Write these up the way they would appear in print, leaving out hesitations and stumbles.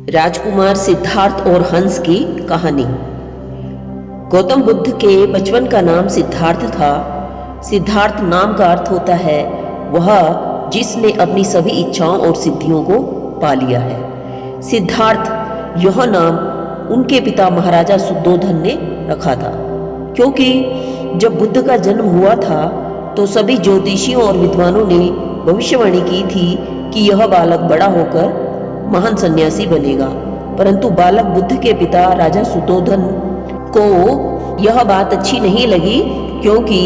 राजकुमार सिद्धार्थ और हंस की कहानी। गौतम बुद्ध के बचपन का नाम सिद्धार्थ था। सिद्धार्थ नाम का अर्थ होता है वह जिसने अपनी सभी इच्छाओं और सिद्धियों को पा लिया है। सिद्धार्थ यह नाम उनके पिता महाराजा शुद्धोधन ने रखा था, क्योंकि जब बुद्ध का जन्म हुआ था तो सभी ज्योतिषियों और विद्वानों ने भविष्यवाणी की थी कि यह बालक बड़ा होकर महान सन्यासी बनेगा। परंतु बालक बुद्ध के पिता राजा शुद्धोधन को यह बात अच्छी नहीं लगी, क्योंकि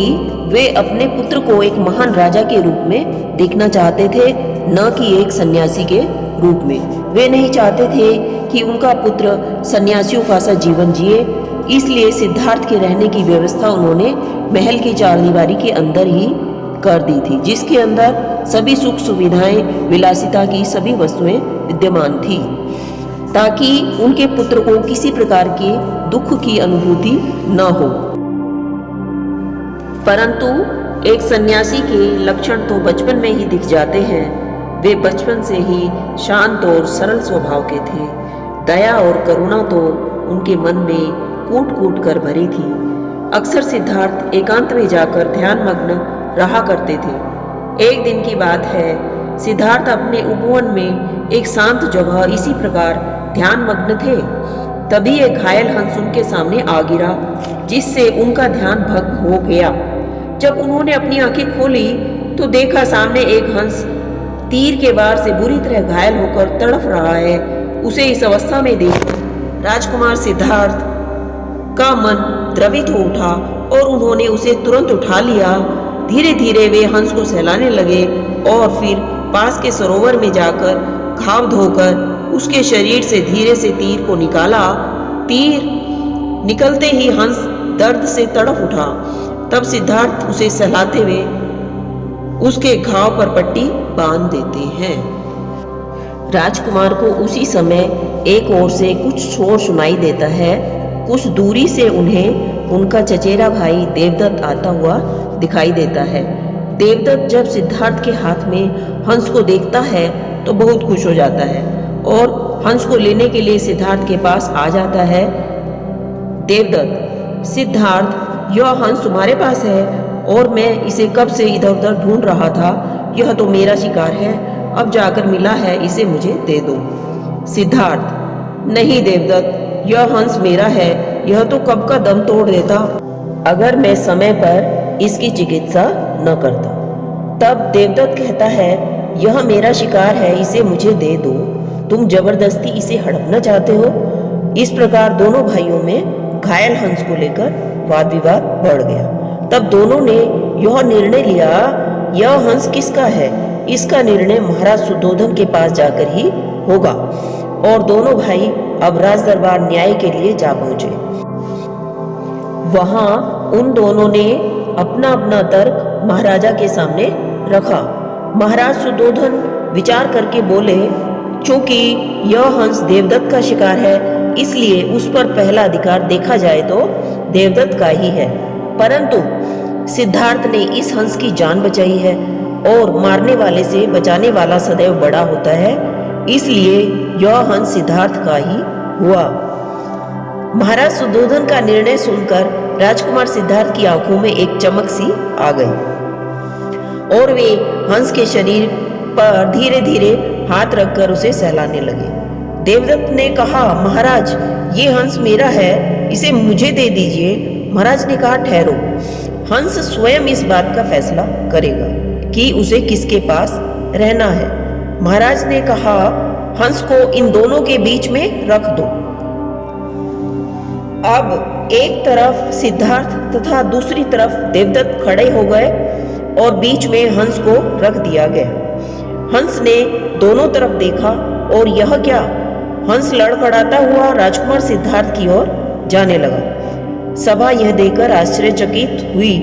वे अपने पुत्र को एक महान राजा के रूप में देखना चाहते थे, न कि एक सन्यासी के रूप में। वे नहीं चाहते थे कि उनका पुत्र सन्यासियों का सा जीवन जिए। इसलिए सिद्धार्थ के रहने की व्यवस्था उन्होंने महल की चारदीवारी के अंदर ही कर दी थी, जिसके अंदर सभी सुख सुविधाएं, विलासिता की सभी वस्तुएं विद्यमान थी, ताकि उनके पुत्र को किसी प्रकार के दुख की अनुभूति न हो। परंतु एक सन्यासी के लक्षण तो बचपन में ही दिख जाते हैं। वे बचपन से ही शांत और सरल स्वभाव के थे। दया और करुणा तो उनके मन में कूट कूट कर भरी थी। अक्सर सिद्धार्थ एकांत में जाकर ध्यान मग्न रहा करते थे। एक दिन की बात है, सिद्धार्थ अपने उपवन में एक शांत जगह इसी प्रकार ध्यान मग्न थे। तभी एक घायल हंस उनके सामने आ गिरा, जिससे उनका ध्यान भंग हो गया। जब उन्होंने अपनी आंखें खोली तो देखा सामने एक हंस तीर के वार से बुरी तरह घायल होकर तड़फ रहा है। उसे इस अवस्था में देख राजकुमार सिद्धार्थ का मन द्रवित हो उठा और उन्होंने उसे तुरंत उठा लिया। धीरे धीरे वे हंस को सहलाने लगे और फिर पास के सरोवर में जाकर घाव धोकर उसके शरीर से धीरे से तीर को निकाला। तीर निकलते ही हंस दर्द से तड़प उठा। तब सिद्धार्थ उसे सहलाते हुए उसके घाव पर पट्टी बांध देते हैं। राजकुमार को उसी समय एक ओर से कुछ शोर सुनाई देता है। कुछ दूरी से उन्हें उनका चचेरा भाई देवदत्त आता हुआ दिखाई देता है। देवदत्त जब सिद्धार्थ के हाथ में हंस को देखता है तो बहुत खुश हो जाता है और हंस को लेने के लिए सिद्धार्थ के पास आ जाता है। देवदत्त, सिद्धार्थ, यह हंस तुम्हारे पास है और मैं इसे कब से इधर उधर ढूंढ रहा था। यह तो मेरा शिकार है, अब जाकर मिला है, इसे मुझे दे दो। सिद्धार्थ, नहीं देवदत्त, यह हंस मेरा है। यह तो कब का दम तोड़ देता अगर मैं समय पर इसकी चिकित्सा न करता। तब देवदत्त कहता है, यह मेरा शिकार है, इसे मुझे दे दो। तुम जबरदस्ती इसे हड़पना चाहते हो। इस प्रकार दोनों भाइयों में घायल हंस को लेकर वाद विवाद बढ़ गया। तब दोनों ने यह निर्णय लिया, यह हंस किसका है, इसका निर्णय महाराज शुद्धोधन के पास जाकर ही होगा। और दोनों भाई अब राज दरबार न्याय के लिए जा पहुंचे। वहां उन दोनों ने अपना अपना तर्क महाराजा के सामने रखा। महाराज शुद्धोधन विचार करके बोले, चूंकि यह हंस देवदत्त का शिकार है, इसलिए उस पर पहला अधिकार देखा जाए तो देवदत्त का ही है। परंतु सिद्धार्थ ने इस हंस की जान बचाई है और मारने वाले से बचाने वाला सदैव बड़ा होता है, इसलिए यह हंस सिद्धार्थ का ही हुआ। महाराज शुद्धोधन का निर्णय सुनकर राजकुमार सिद्धार्थ की आंखों में एक चमक सी आ गई और वे हंस के शरीर पर धीरे धीरे हाथ रखकर उसे सहलाने लगे। देवदत्त ने कहा, महाराज, ये हंस मेरा है, इसे मुझे दे दीजिए। महाराज ने कहा, ठहरो, हंस स्वयं इस बात का फैसला करेगा कि उसे किसके पास रहना है। महाराज ने कहा, हंस को इन दोनों के बीच में रख दो। अब एक तरफ सिद्धार्थ तथा दूसरी तरफ देवदत्त खड़े हो गए और बीच में हंस को रख दिया गया। हंस ने दोनों तरफ देखा और यह क्या, हंस लड़खड़ाता हुआ राजकुमार सिद्धार्थ की ओर जाने लगा। सभा यह देखकर आश्चर्यचकित हुई।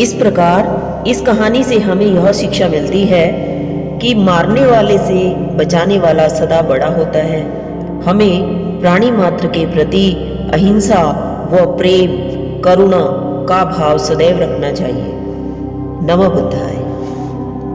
इस प्रकार इस कहानी से हमें यह शिक्षा मिलती है कि मारने वाले से बचाने वाला सदा बड़ा होता है। हमें प्राणी मात्र के प्रति अहिंसा व प्रेम, करुणा का भाव सदैव रखना चाहिए। नमः बुद्धाय।